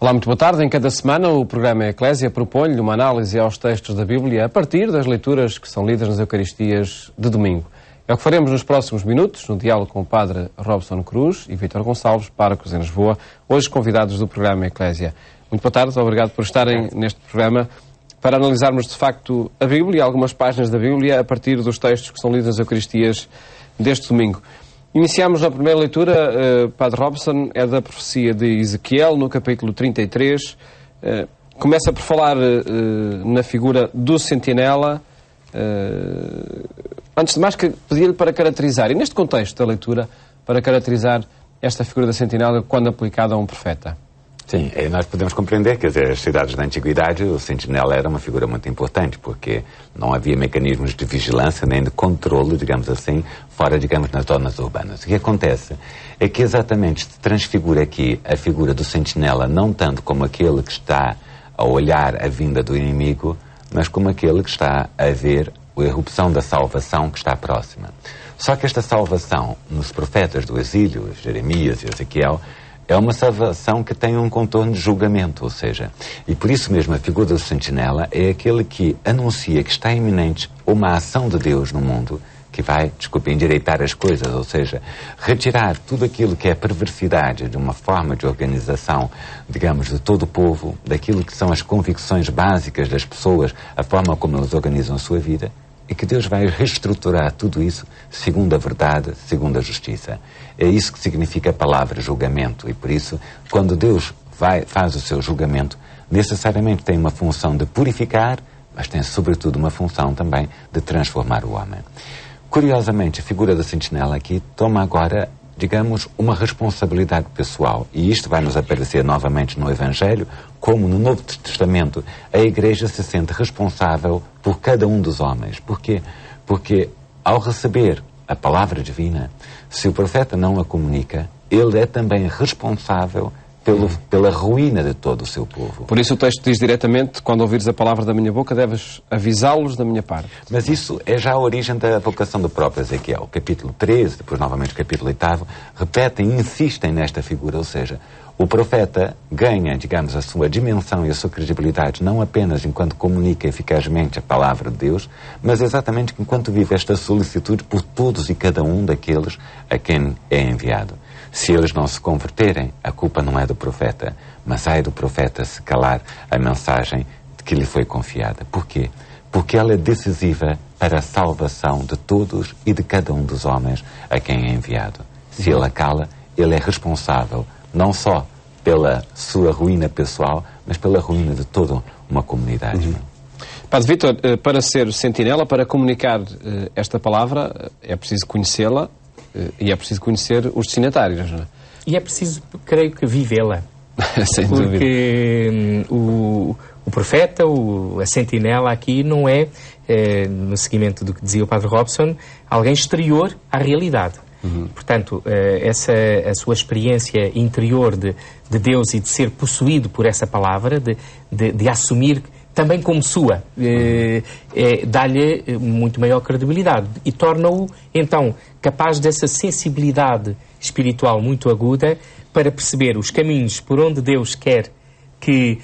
Olá, muito boa tarde. Em cada semana o programa Eclésia propõe-lhe uma análise aos textos da Bíblia a partir das leituras que são lidas nas Eucaristias de domingo. É o que faremos nos próximos minutos, no diálogo com o Padre Robson Cruz e Vítor Gonçalves, párocos em Lisboa, hoje convidados do programa Eclésia. Muito boa tarde, obrigado por estarem neste programa para analisarmos de facto a Bíblia e algumas páginas da Bíblia a partir dos textos que são lidos nas Eucaristias deste domingo. Iniciamos a primeira leitura, Padre Robson, é da profecia de Ezequiel, no capítulo 33. Começa por falar na figura do sentinela. Antes de mais, pedia-lhe para caracterizar, e neste contexto da leitura, para caracterizar esta figura da sentinela quando aplicada a um profeta. Sim, nós podemos compreender que as cidades da antiguidade, o sentinela era uma figura muito importante, porque não havia mecanismos de vigilância nem de controle, digamos assim, fora, digamos, nas zonas urbanas. O que acontece é que exatamente se transfigura aqui a figura do sentinela não tanto como aquele que está a olhar a vinda do inimigo, mas como aquele que está a ver a erupção da salvação que está próxima. Só que esta salvação, nos profetas do exílio, Jeremias e Ezequiel, é uma salvação que tem um contorno de julgamento, ou seja, e por isso mesmo a figura do sentinela é aquele que anuncia que está iminente uma ação de Deus no mundo que vai, endireitar as coisas, ou seja, retirar tudo aquilo que é perversidade de uma forma de organização, digamos, de todo o povo, daquilo que são as convicções básicas das pessoas, a forma como elas organizam a sua vida, e que Deus vai reestruturar tudo isso segundo a verdade, segundo a justiça. É isso que significa a palavra julgamento, e por isso, quando Deus faz o seu julgamento, necessariamente tem uma função de purificar, mas tem sobretudo uma função também de transformar o homem. Curiosamente, a figura da sentinela aqui toma agora, digamos, uma responsabilidade pessoal, e isto vai nos aparecer novamente no Evangelho, como no Novo Testamento a Igreja se sente responsável por cada um dos homens. Porquê? Porque ao receber a palavra divina, se o profeta não a comunica, ele é também responsável pela ruína de todo o seu povo. Por isso o texto diz diretamente, quando ouvires a palavra da minha boca, deves avisá-los da minha parte. Mas isso é já a origem da vocação do próprio Ezequiel. Capítulo 13, depois novamente o capítulo 8, repetem e insistem nesta figura, ou seja, o profeta ganha, digamos, a sua dimensão e a sua credibilidade não apenas enquanto comunica eficazmente a palavra de Deus, mas exatamente enquanto vive esta solicitude por todos e cada um daqueles a quem é enviado. Se eles não se converterem, a culpa não é do profeta, mas ai do profeta se calar a mensagem que lhe foi confiada. Porquê? Porque ela é decisiva para a salvação de todos e de cada um dos homens a quem é enviado. Se ele a cala, ele é responsável não só pela sua ruína pessoal, mas pela ruína de toda uma comunidade. Padre Vítor, para ser sentinela, para comunicar esta palavra, é preciso conhecê-la, e é preciso conhecer os destinatários, não é? E é preciso, creio que, vivê-la. Sem dúvida. Porque o profeta, a sentinela aqui não é, no seguimento do que dizia o Padre Robson, alguém exterior à realidade. Portanto, a sua experiência interior de Deus e de ser possuído por essa palavra, de assumir também como sua, dá-lhe muito maior credibilidade e torna-o, então, capaz dessa sensibilidade espiritual muito aguda para perceber os caminhos por onde Deus quer que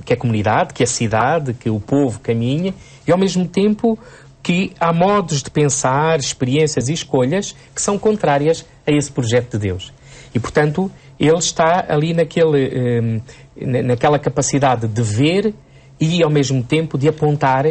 a comunidade, que a cidade, que o povo caminhe, e ao mesmo tempo que há modos de pensar, experiências e escolhas que são contrárias a esse projeto de Deus. E, portanto, ele está ali naquela capacidade de ver e, ao mesmo tempo, de apontar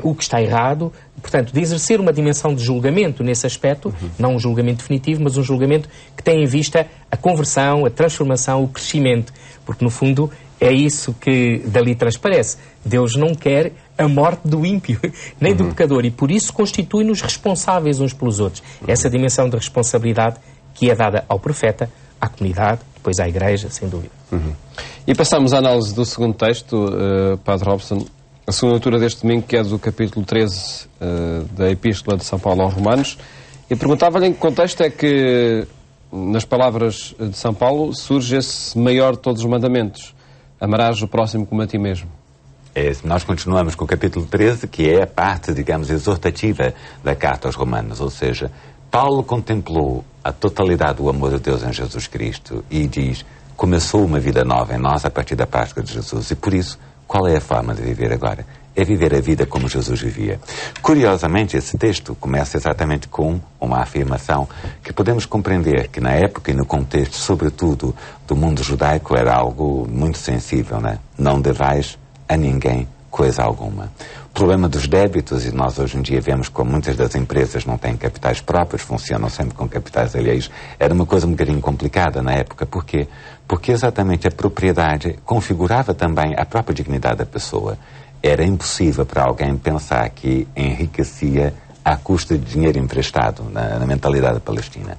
o que está errado, portanto, de exercer uma dimensão de julgamento nesse aspecto, não um julgamento definitivo, mas um julgamento que tem em vista a conversão, a transformação, o crescimento, porque, no fundo, é isso que dali transparece. Deus não quer a morte do ímpio, nem do pecador, e por isso constitui-nos responsáveis uns pelos outros. Essa dimensão de responsabilidade que é dada ao profeta, à comunidade, depois à Igreja, sem dúvida. E passamos à análise do segundo texto, Padre Robson, a segunda leitura deste domingo, que é do capítulo 13 da Epístola de São Paulo aos Romanos, e perguntava-lhe em que contexto é que, nas palavras de São Paulo, surge esse maior de todos os mandamentos: amarás o próximo como a ti mesmo. Nós continuamos com o capítulo 13, que é a parte, digamos, exortativa da carta aos Romanos, ou seja, Paulo contemplou a totalidade do amor de Deus em Jesus Cristo e diz: começou uma vida nova em nós a partir da Páscoa de Jesus. E por isso, qual é a forma de viver agora? É viver a vida como Jesus vivia. Curiosamente, esse texto começa exatamente com uma afirmação que podemos compreender que na época e no contexto, sobretudo, do mundo judaico, era algo muito sensível, né? Não devais a ninguém coisa alguma. O problema dos débitos, e nós hoje em dia vemos como muitas das empresas não têm capitais próprios, funcionam sempre com capitais alheios, era uma coisa um bocadinho complicada na época. Porquê? Porque exatamente a propriedade configurava também a própria dignidade da pessoa. Era impossível para alguém pensar que enriquecia à custa de dinheiro emprestado na mentalidade palestina.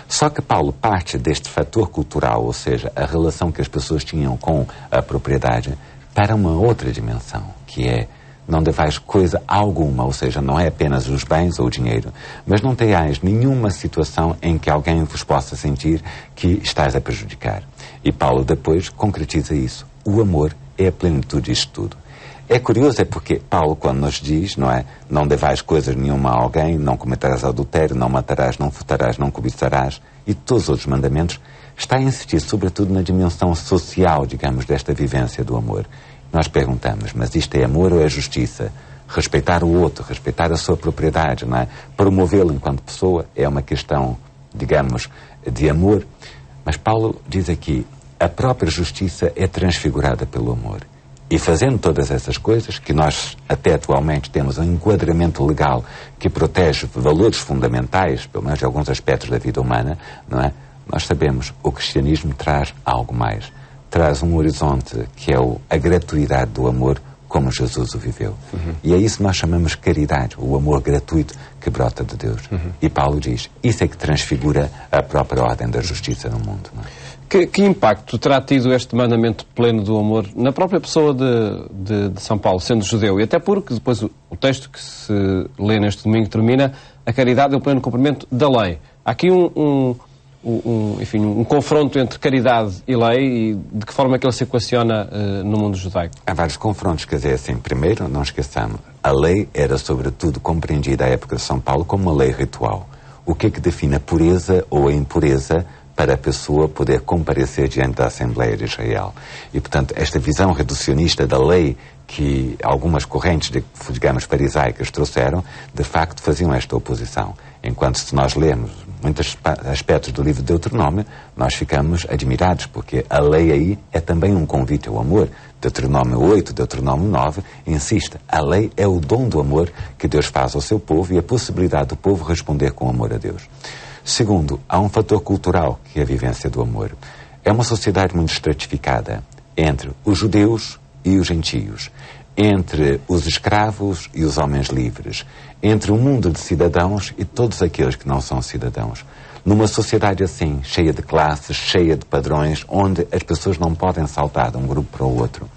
Só que Paulo parte deste fator cultural, ou seja, a relação que as pessoas tinham com a propriedade, para uma outra dimensão, que é não devais coisa alguma, ou seja, não é apenas os bens ou o dinheiro, mas não tenhais nenhuma situação em que alguém vos possa sentir que estás a prejudicar. E Paulo depois concretiza isso. O amor é a plenitude disto tudo. É curioso, é porque Paulo, quando nos diz, não é, não devais coisas nenhuma a alguém, não cometerás adultério, não matarás, não furtarás, não cobiçarás, e todos os outros mandamentos, está a insistir sobretudo na dimensão social, digamos, desta vivência do amor. Nós perguntamos, mas isto é amor ou é justiça? Respeitar o outro, respeitar a sua propriedade, não é? Promovê-lo enquanto pessoa é uma questão, digamos, de amor. Mas Paulo diz aqui, a própria justiça é transfigurada pelo amor. E fazendo todas essas coisas, que nós até atualmente temos um enquadramento legal que protege valores fundamentais, pelo menos de alguns aspectos da vida humana, não é? Nós sabemos, o cristianismo traz algo mais. Traz um horizonte que é a gratuidade do amor como Jesus o viveu. E é isso que nós chamamos caridade, o amor gratuito que brota de Deus. E Paulo diz, isso é que transfigura a própria ordem da justiça no mundo. Não é? Que impacto terá tido este mandamento pleno do amor na própria pessoa de São Paulo, sendo judeu? E até porque depois o texto que se lê neste domingo termina, a caridade é o pleno cumprimento da lei. Há aqui um confronto entre caridade e lei, e de que forma é que ele se equaciona no mundo judaico? Há vários confrontos, quer dizer, assim, primeiro, não esqueçamos, a lei era sobretudo compreendida à época de São Paulo como uma lei ritual. O que é que define a pureza ou a impureza para a pessoa poder comparecer diante da Assembleia de Israel? E, portanto, esta visão reducionista da lei que algumas correntes, digamos, farisaicas trouxeram, de facto faziam esta oposição. Enquanto se nós lemos muitos aspectos do livro de Deuteronômio, nós ficamos admirados, porque a lei aí é também um convite ao amor. Deuteronômio 8, Deuteronômio 9, insiste, a lei é o dom do amor que Deus faz ao seu povo e a possibilidade do povo responder com amor a Deus. Segundo, há um fator cultural, que é a vivência do amor. É uma sociedade muito estratificada entre os judeus e os gentios, entre os escravos e os homens livres, entre um mundo de cidadãos e todos aqueles que não são cidadãos. Numa sociedade assim, cheia de classes, cheia de padrões, onde as pessoas não podem saltar de um grupo para o outro.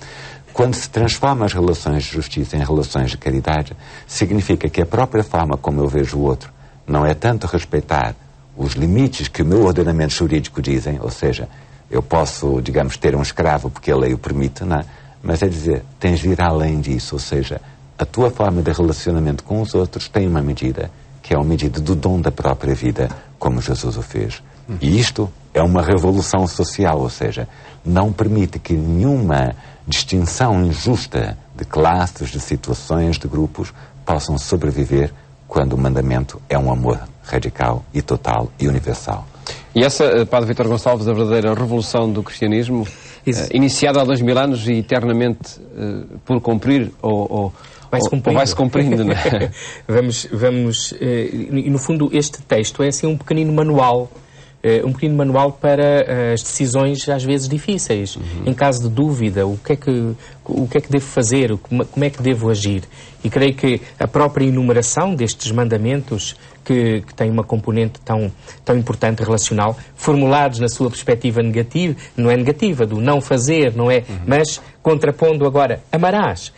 Quando se transforma as relações de justiça em relações de caridade, significa que a própria forma como eu vejo o outro não é tanto respeitar os limites que o meu ordenamento jurídico dizem, ou seja, eu posso, digamos, ter um escravo porque a lei o permite, não é? Mas é dizer, tens de ir além disso, ou seja, a tua forma de relacionamento com os outros tem uma medida, que é uma medida do dom da própria vida, como Jesus o fez. E isto é uma revolução social, ou seja, não permite que nenhuma distinção injusta de classes, de situações, de grupos, possam sobreviver quando o mandamento é um amor radical e total e universal. E essa, Padre Vítor Gonçalves, a verdadeira revolução do cristianismo, iniciada há 2000 anos e eternamente por cumprir, ou vai-se cumprindo, não é? E no fundo este texto é assim um pequenino manual para as decisões às vezes difíceis. Em caso de dúvida, o que é que devo fazer, como é que devo agir. E creio que a própria enumeração destes mandamentos, que tem uma componente tão importante relacional, formulados na sua perspectiva negativa, não é negativa, do não fazer, não é, mas contrapondo agora, amarás,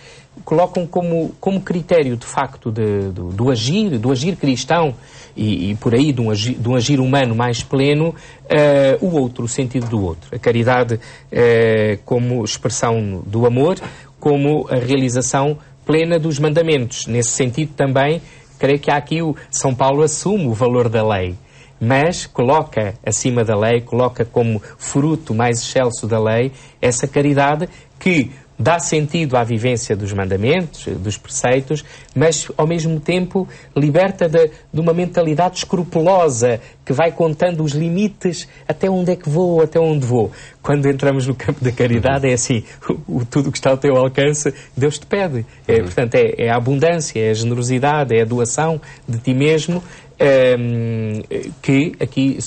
colocam como critério de facto do agir cristão e por aí de um agir humano mais pleno, o outro, o sentido do outro. A caridade como expressão do amor, como a realização plena dos mandamentos. Nesse sentido também, creio que há aqui São Paulo assume o valor da lei. mas coloca acima da lei, coloca como fruto mais excelso da lei essa caridade que dá sentido à vivência dos mandamentos, dos preceitos, mas ao mesmo tempo liberta de uma mentalidade escrupulosa que vai contando os limites, até onde é que vou, até onde vou. Quando entramos no campo da caridade é assim, tudo o que está ao teu alcance, Deus te pede. Portanto, é a abundância, é a generosidade, é a doação de ti mesmo que aqui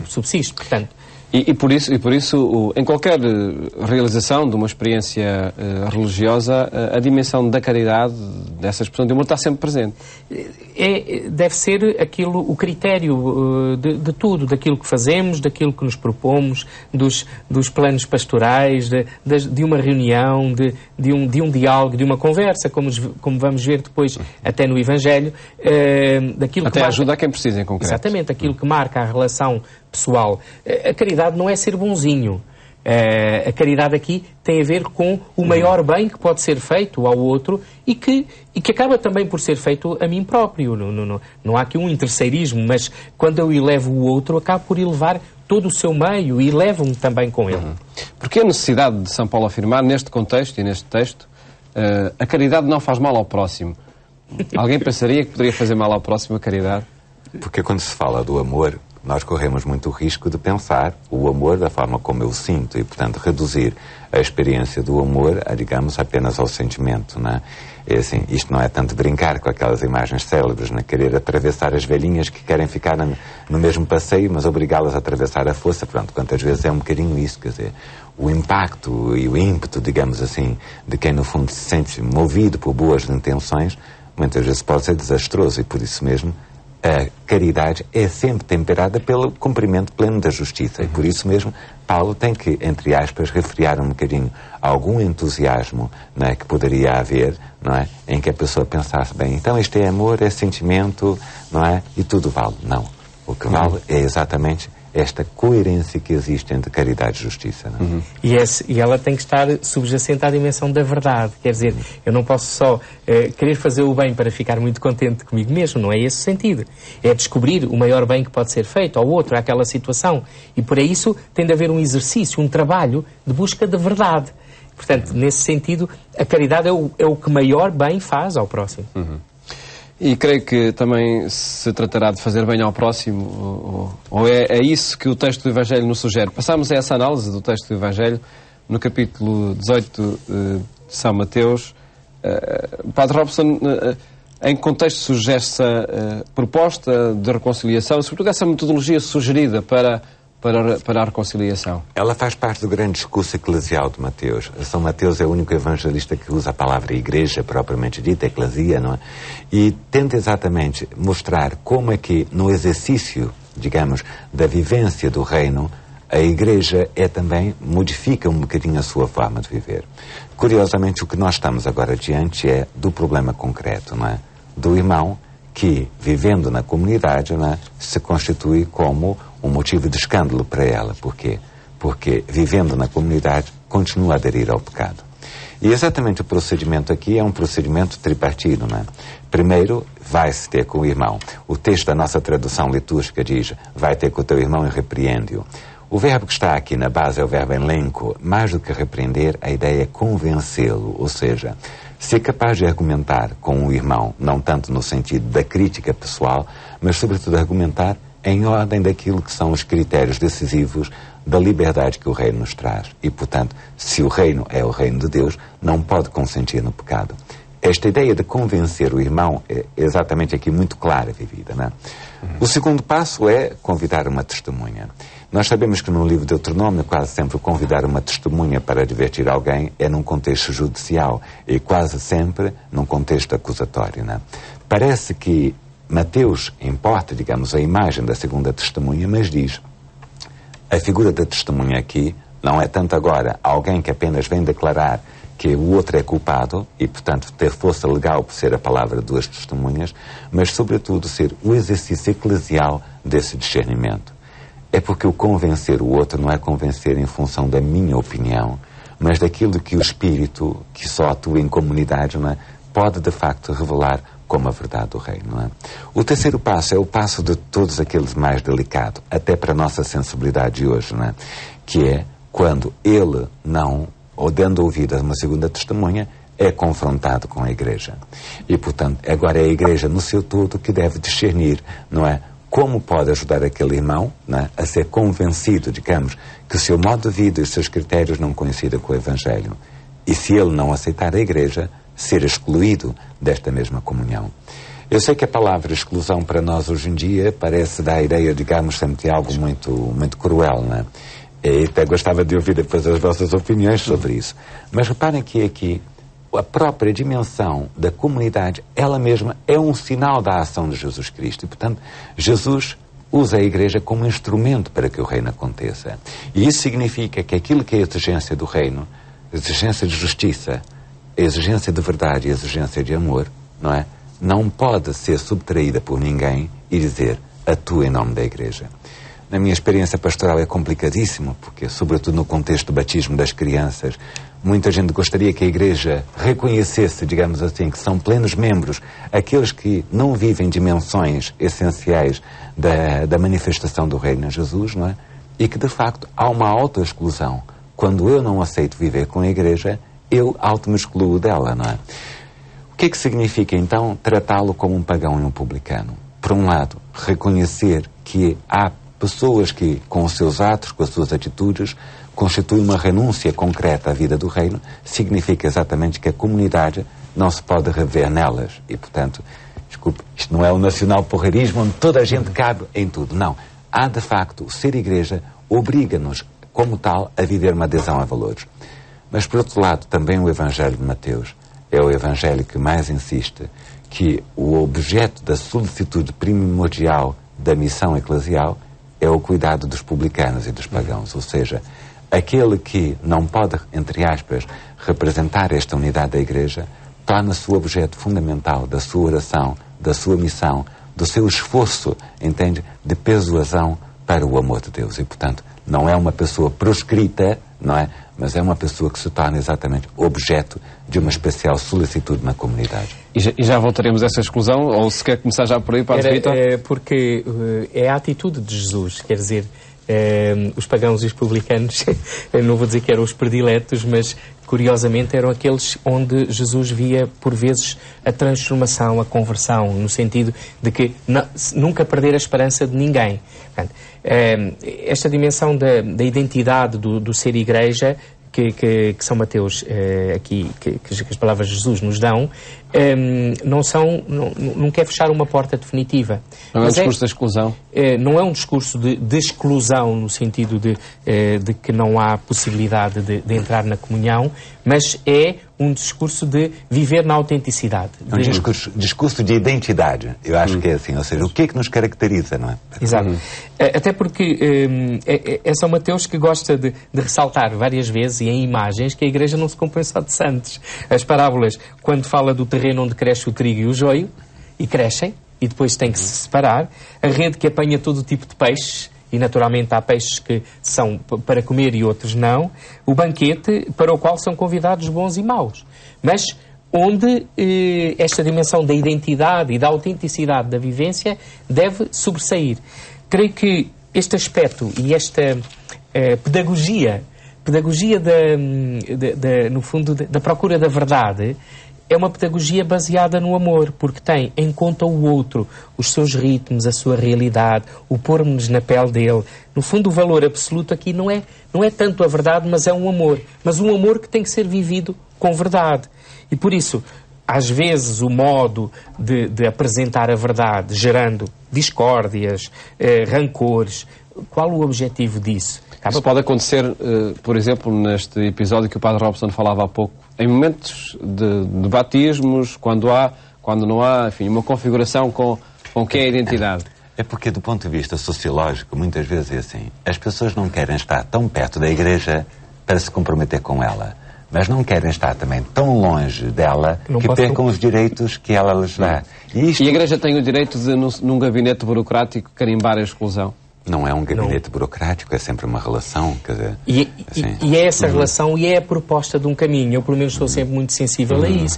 subsiste. Portanto, E por isso, em qualquer realização de uma experiência religiosa, a dimensão da caridade, dessa expressão de amor, está sempre presente. Deve ser o critério de tudo, daquilo que fazemos, daquilo que nos propomos, dos planos pastorais, de uma reunião, de um diálogo, de uma conversa, como vamos ver depois até no Evangelho. Daquilo até que ajuda a quem precisa, em concreto. Exatamente, aquilo que marca a relação pessoal. A caridade não é ser bonzinho. A caridade aqui tem a ver com o maior bem que pode ser feito ao outro e que acaba também por ser feito a mim próprio. Não há aqui um interesseirismo, mas quando eu elevo o outro, acabo por elevar todo o seu meio e levo-me também com ele. Porque a necessidade de São Paulo afirmar, neste contexto e neste texto, a caridade não faz mal ao próximo. Alguém pensaria que poderia fazer mal ao próximo a caridade? Porque quando se fala do amor, nós corremos muito o risco de pensar o amor da forma como eu sinto e, portanto, reduzir a experiência do amor, digamos, apenas ao sentimento, não é? É assim, isto não é tanto brincar com aquelas imagens célebres, né? Querer atravessar as velhinhas que querem ficar no mesmo passeio, mas obrigá-las a atravessar a força. Pronto, quantas vezes é um bocadinho isso, quer dizer, o impacto e o ímpeto, digamos assim, de quem no fundo se sente movido por boas intenções, muitas vezes pode ser desastroso e por isso mesmo a caridade é sempre temperada pelo cumprimento pleno da justiça e por isso mesmo Paulo tem que, entre aspas, refriar um bocadinho algum entusiasmo, não é, que poderia haver, não é, em que a pessoa pensasse, bem, então este é amor, é sentimento, não é, e tudo vale. Não. O que vale é exatamente esta coerência que existe entre caridade e justiça. Não é? E ela tem que estar subjacente à dimensão da verdade. Quer dizer, eu não posso só querer fazer o bem para ficar muito contente comigo mesmo, não é esse o sentido. É descobrir o maior bem que pode ser feito ao outro, àquela situação. E por isso tem de haver um exercício, um trabalho de busca de verdade. Portanto, nesse sentido, a caridade é o que maior bem faz ao próximo. E creio que também se tratará de fazer bem ao próximo, ou é isso que o texto do Evangelho nos sugere. Passamos a essa análise do texto do Evangelho no capítulo 18 de São Mateus. Padre Robson, em que contexto surge essa proposta de reconciliação, sobretudo essa metodologia sugerida para a reconciliação? Ela faz parte do grande discurso eclesial de Mateus. São Mateus é o único evangelista que usa a palavra igreja propriamente dita, eclesia, não é? E tenta exatamente mostrar como é que no exercício, digamos, da vivência do reino, a igreja também modifica um bocadinho a sua forma de viver. Curiosamente, o que nós estamos agora diante é do problema concreto, não é? Do irmão que, vivendo na comunidade, não é, se constitui como um motivo de escândalo para ela. Porquê? Porque, vivendo na comunidade, continua a aderir ao pecado. E exatamente o procedimento aqui é um procedimento tripartido, não é? Primeiro, vai-se ter com o irmão. O texto da nossa tradução litúrgica diz, vai ter com o teu irmão e repreende-o. O verbo que está aqui na base é o verbo elenco. Mais do que repreender, a ideia é convencê-lo, ou seja, ser capaz de argumentar com o irmão, não tanto no sentido da crítica pessoal, mas sobretudo argumentar em ordem daquilo que são os critérios decisivos da liberdade que o reino nos traz. E, portanto, se o reino é o reino de Deus, não pode consentir no pecado. Esta ideia de convencer o irmão é exatamente aqui muito clara vivida, não é? O segundo passo é convidar uma testemunha. Nós sabemos que no livro de Deuteronômio quase sempre convidar uma testemunha para advertir alguém é num contexto judicial e quase sempre num contexto acusatório, não é? Parece que Mateus importa, digamos, a imagem da segunda testemunha, mas diz a figura da testemunha aqui não é tanto agora alguém que apenas vem declarar que o outro é culpado e, portanto, ter força legal por ser a palavra de duas testemunhas, mas, sobretudo, ser o exercício eclesial desse discernimento. É porque o convencer o outro não é convencer em função da minha opinião, mas daquilo que o Espírito, que só atua em comunidade, não é, pode de facto revelar como a verdade do reino, não é? O terceiro passo é o passo de todos aqueles mais delicado, até para a nossa sensibilidade de hoje, não é? Que é quando ele não, ou dando ouvido a uma segunda testemunha, é confrontado com a Igreja. E, portanto, agora é a Igreja no seu todo que deve discernir, não é? Como pode ajudar aquele irmão, não é? A ser convencido, digamos, que o seu modo de vida e os seus critérios não coincidem com o Evangelho. E se ele não aceitar a Igreja, ser excluído desta mesma comunhão. Eu sei que a palavra exclusão para nós hoje em dia parece dar a ideia, digamos, sempre de algo muito, muito cruel, não é? E até gostava de ouvir depois as vossas opiniões sobre isso. Mas reparem que aqui a própria dimensão da comunidade, ela mesma é um sinal da ação de Jesus Cristo. E, portanto, Jesus usa a Igreja como instrumento para que o reino aconteça. E isso significa que aquilo que é a exigência do reino, a exigência de justiça, a exigência de verdade e a exigência de amor, não é? Não pode ser subtraída por ninguém e dizer, atua em nome da Igreja. Na minha experiência pastoral é complicadíssimo, porque, sobretudo no contexto do batismo das crianças, muita gente gostaria que a Igreja reconhecesse, digamos assim, que são plenos membros aqueles que não vivem dimensões essenciais da manifestação do reino em Jesus, não é? E que, de facto, há uma autoexclusão. Quando eu não aceito viver com a Igreja, eu auto-me excluo dela, não é? O que é que significa, então, tratá-lo como um pagão e um publicano? Por um lado, reconhecer que há pessoas que, com os seus atos, com as suas atitudes, constituem uma renúncia concreta à vida do reino, significa exatamente que a comunidade não se pode rever nelas. E, portanto, desculpe, isto não é o nacional porreirismo onde toda a gente cabe em tudo. Não. Há, de facto, ser Igreja obriga-nos, como tal, a viver uma adesão a valores. Mas, por outro lado, também o Evangelho de Mateus é o Evangelho que mais insiste que o objeto da solicitude primordial da missão eclesial é o cuidado dos publicanos e dos pagãos, ou seja, aquele que não pode, entre aspas, representar esta unidade da Igreja, torna-se o objeto fundamental da sua oração, da sua missão, do seu esforço, entende, de persuasão para o amor de Deus. E, portanto, não é uma pessoa proscrita, não é? Mas é uma pessoa que se torna exatamente objeto de uma especial solicitude na comunidade. E já voltaremos a essa exclusão, ou se quer começar já por aí, Padre Vitor? Porque é a atitude de Jesus, quer dizer, os pagãos e os publicanos, não vou dizer que eram os prediletos, mas curiosamente eram aqueles onde Jesus via por vezes a transformação, a conversão, no sentido de que nunca perder a esperança de ninguém. Portanto, esta dimensão da identidade do ser Igreja que São Mateus aqui, que as palavras de Jesus nos dão, não quer fechar uma porta definitiva. Não é um discurso de exclusão? Não é um discurso de exclusão no sentido de que não há possibilidade de entrar na comunhão, mas é um discurso de viver na autenticidade. É um discurso de identidade. Eu acho que é assim, ou seja, o que é que nos caracteriza, não é? Exato. Até porque é São Mateus que gosta de ressaltar várias vezes e em imagens que a Igreja não se compõe só de santos. As parábolas, quando fala do terreno onde cresce o trigo e o joio, e crescem, e depois tem que se separar, a rede que apanha todo o tipo de peixes, e naturalmente há peixes que são para comer e outros não, o banquete para o qual são convidados bons e maus. Mas onde esta dimensão da identidade e da autenticidade da vivência deve sobressair. Creio que este aspecto e esta pedagogia no fundo, da procura da verdade, é uma pedagogia baseada no amor, porque tem em conta o outro, os seus ritmos, a sua realidade, o pôr-nos na pele dele. No fundo, o valor absoluto aqui não é tanto a verdade, mas é um amor. Mas um amor que tem que ser vivido com verdade. E por isso, às vezes, o modo de apresentar a verdade, gerando discórdias, rancores, qual o objetivo disso? Isso pode acontecer, por exemplo, neste episódio que o Padre Robson falava há pouco, em momentos de batismos, quando não há, enfim, uma configuração com que é a identidade. É porque, do ponto de vista sociológico, muitas vezes é assim, as pessoas não querem estar tão perto da Igreja para se comprometer com ela, mas não querem estar também tão longe dela que percam os direitos que ela lhes dá. E a Igreja tem o direito de, num gabinete burocrático, carimbar a exclusão? Não é um gabinete burocrático, é sempre uma relação, quer dizer... E é essa relação e é a proposta de um caminho. Eu, pelo menos, estou sempre muito sensível a isso.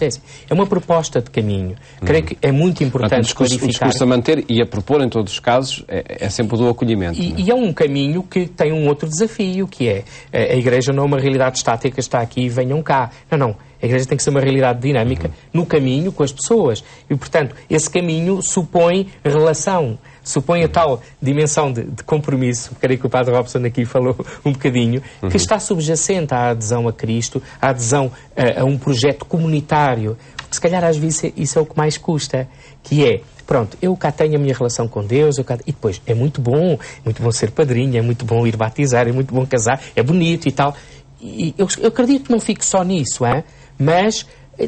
É uma proposta de caminho. Creio que é muito importante clarificar... O discurso a manter e a propor, em todos os casos, é sempre o do acolhimento. E é um caminho que tem um outro desafio, que é a Igreja não é uma realidade estática, está aqui e venham cá. Não. A Igreja tem que ser uma realidade dinâmica no caminho com as pessoas. E, portanto, esse caminho supõe relação, supõe a tal dimensão de compromisso, creio que o Padre Robson aqui falou um bocadinho, que está subjacente à adesão a Cristo, à adesão a um projeto comunitário. Porque, se calhar, às vezes, isso é o que mais custa, que é... Pronto, eu cá tenho a minha relação com Deus, e depois é muito bom ser padrinho, é muito bom ir batizar, é muito bom casar, é bonito e tal. E eu acredito que não fique só nisso, mas,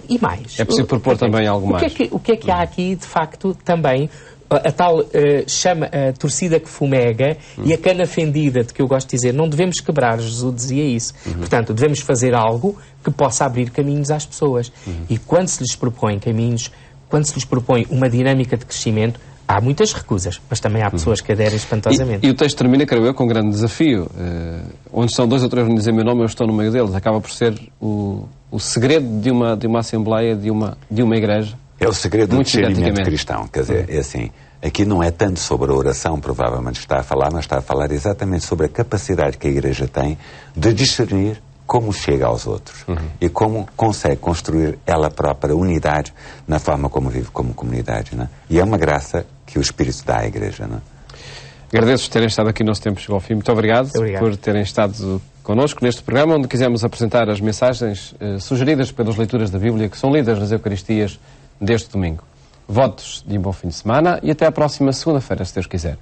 e mais? É preciso propor também algo mais. O que é que há aqui, de facto, também, a tal chama a torcida que fumega e a cana fendida, de que eu gosto de dizer, não devemos quebrar, Jesus dizia isso. Portanto, devemos fazer algo que possa abrir caminhos às pessoas. E quando se lhes propõem caminhos, quando se lhes propõe uma dinâmica de crescimento, há muitas recusas, mas também há pessoas que aderem espantosamente. E o texto termina, creio eu, com um grande desafio. Onde estão 2 ou 3 reunidos em meu nome, eu estou no meio deles. Acaba por ser o segredo de uma assembleia, de uma igreja. É o segredo do discernimento cristão. Quer dizer, é assim, aqui não é tanto sobre a oração, provavelmente está a falar, mas está a falar exatamente sobre a capacidade que a Igreja tem de discernir como chega aos outros e como consegue construir ela própria unidade na forma como vive como comunidade. Não é? E é uma graça que o Espírito dá à Igreja. Não é? Agradeço-vos terem estado aqui, nosso tempo chegou ao fim. Muito obrigado por terem estado connosco neste programa, onde quisemos apresentar as mensagens sugeridas pelas leituras da Bíblia que são lidas nas Eucaristias deste domingo. Votos de um bom fim de semana e até à próxima segunda-feira, se Deus quiser.